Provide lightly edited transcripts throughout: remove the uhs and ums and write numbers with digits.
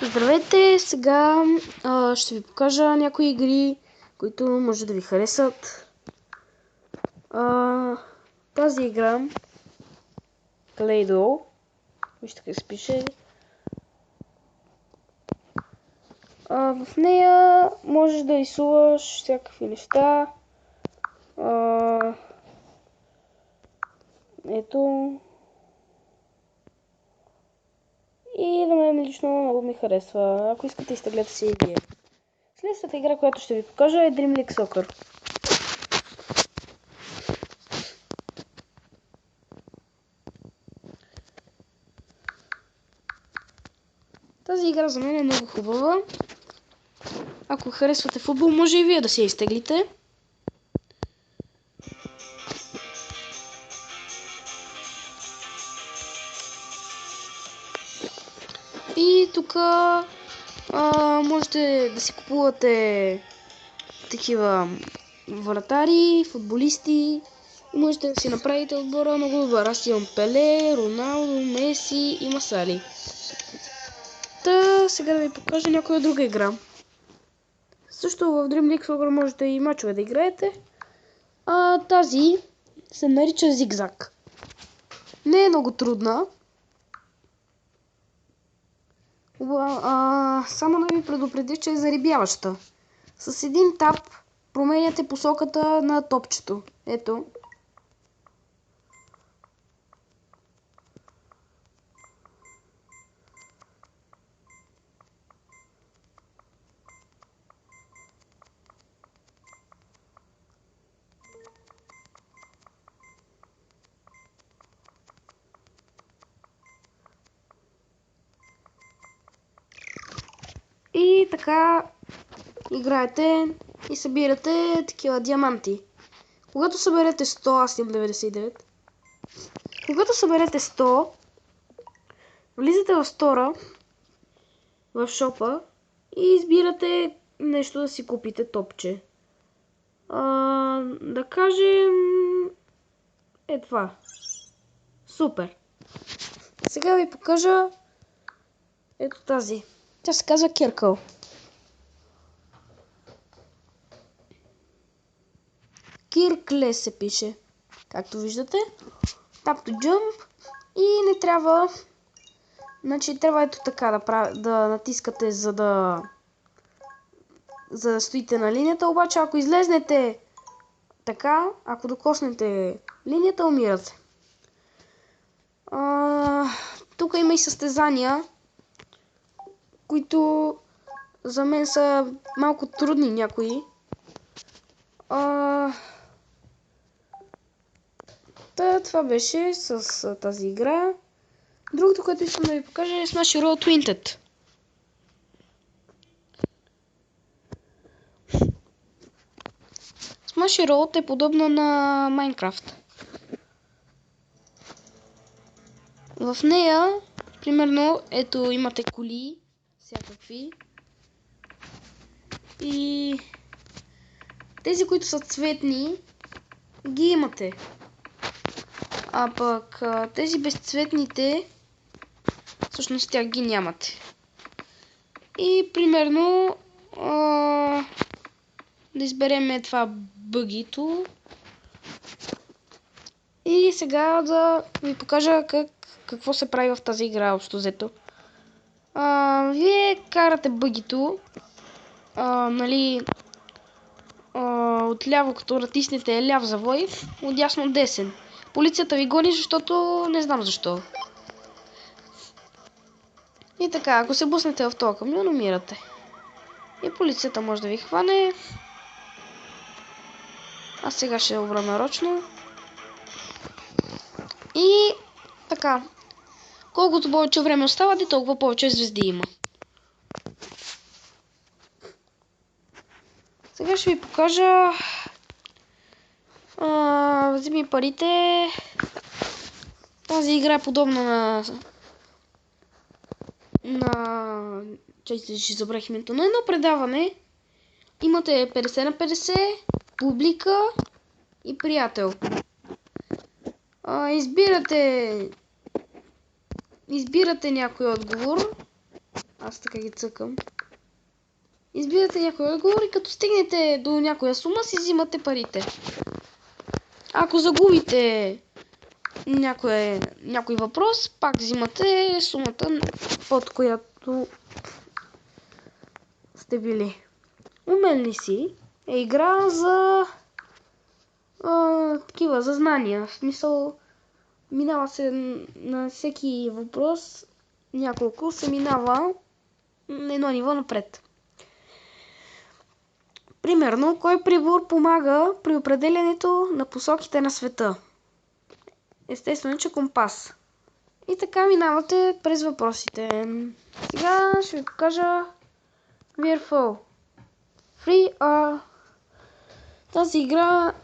Здравейте! Сега ще ви покажа някои игри, които може да ви харесат. Тази игра Clay-Doh, вижте как се пише. В нея можеш да рисуваш всякакви неща. Ето. И на мен лично много ми харесва. Ако искате, изтеглете си и вие. Следващата игра, която ще ви покажа, е Dream League Soccer. Тази игра за мен е много хубава. Ако харесвате футбол, може и вие да си я изтеглите. И тук можете да си купувате такива вратари, футболисти. И можете да си направите отбора много добър. Аз имам Пеле, Роналдо, Меси и Масали. Сега да ви покажа някоя друга игра. Също в Dream League Soccer можете и мачове да играете. Тази се нарича Зигзаг. Не е много трудна. Само да ви предупредя, че е зарибяваща. С един тап променяте посоката на топчето. Ето. И така играете и събирате такива диаманти. Когато съберете 100, аз имам 99. Когато съберете 100, влизате в стора, в шопа и избирате нещо да си купите топче. Да кажем е това. Супер. Сега ви покажа ето тази. Тя се казва Киркъл. Киркле се пише. Както виждате. Tap to jump. И не трябва. Значи трябва ето така да натискате, за да стоите на линията. Обаче ако излезнете така, ако докоснете линията, умирате. Тук има и състезания, които за мен са малко трудни някои. Това беше с тази игра. Другото, което искам да ви покажа е Smash Roll Twinted. Smash Roll е подобна на Minecraft. В нея, примерно, ето имате коли, всякакви. И тези, които са цветни, ги имате. А пък тези безцветните, всъщност тях ги нямате. И примерно да изберем това бъгито. И сега да ви покажа какво се прави в тази игра общо взето. Вие карате бъгито, нали, отляво като натиснете ляв завой, отдясно десен. Полицията ви гони, защото не знам защо. И така, ако се буснете в този камион, умирате. И полицията може да ви хване. Аз сега ще обра нарочно. И така. Колкото повече време остава, толкова повече звезди има. Сега ще ви покажа. Вземи парите. Тази игра е подобна ще забрах името. На едно предаване имате 50 на 50, публика и приятел. Избирате някой отговор. Аз така ги цъкам. Избирате някой отговор и като стигнете до някоя сума си взимате парите. Ако загубите някой въпрос, пак взимате сумата, под която сте били. Умен ли си е игра за такива, за знания. В смисъл, минава се на всеки въпрос, няколко се минава на едно ниво напред. Примерно, кой прибор помага при определянето на посоките на света? Естествено, че компас. И така минавате през въпросите. Сега ще ви покажа Wearfall. Free. Тази игра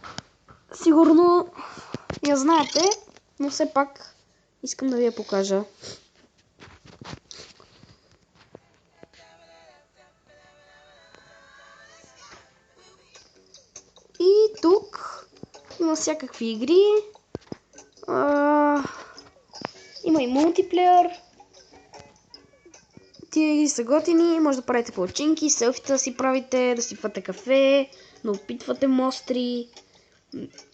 сигурно я знаете, но все пак искам да ви я покажа. И тук има всякакви игри. Има и мултиплеер. Тия игри са готини, може да правите палачинки, селфита да си правите, да си пъте кафе, да опитвате мостри,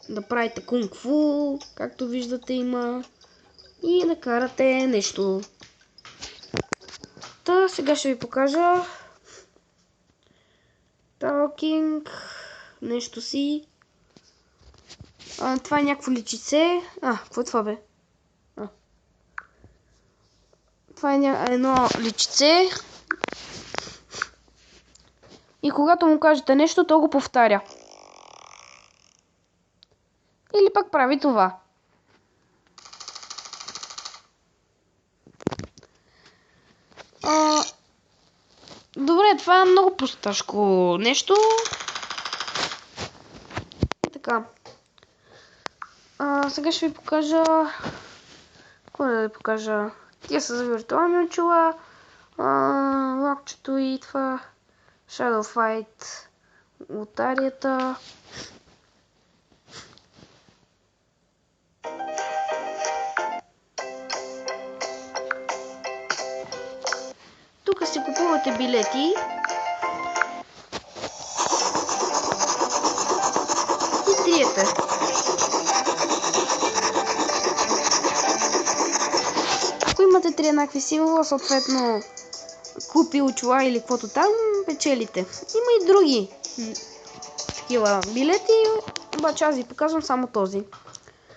да правите кунг-фу, както виждате има, и да карате нещо. Та, сега ще ви покажа Talking, нещо си. Това е някакво личице. Какво е това, бе? Това е едно личице. И когато му кажете нещо, то го повтаря. Или пък прави това. Добре, това е много просташко нещо. И така. Сега ще ви покажа... Какво да ви покажа? Тия са за виртуални очила. Лакчето и това. Shadow Fight. Лотарията. Тук си купувате билети. И триете. Ако имате три еднакви символа, съответно купи очила или каквото там, печелите. Има и други такива билети, обаче аз ви показвам само този.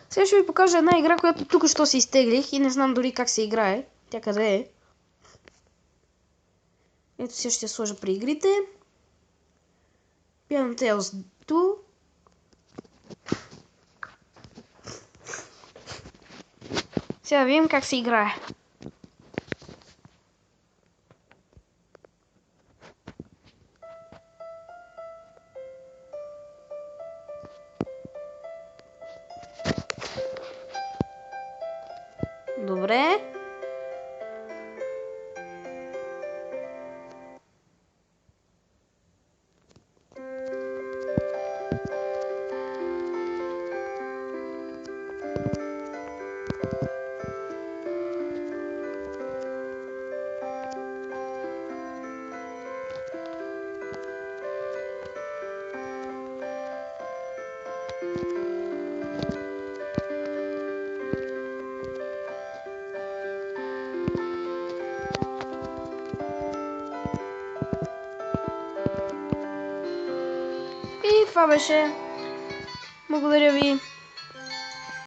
Сега ще ви покажа една игра, която тук що си изтеглих и не знам дори как се играе. Тя къде е? Ето сега ще я сложа при игрите. Piano Tales 2. Сега видим как се играе. Добре. И това беше. Благодаря ви.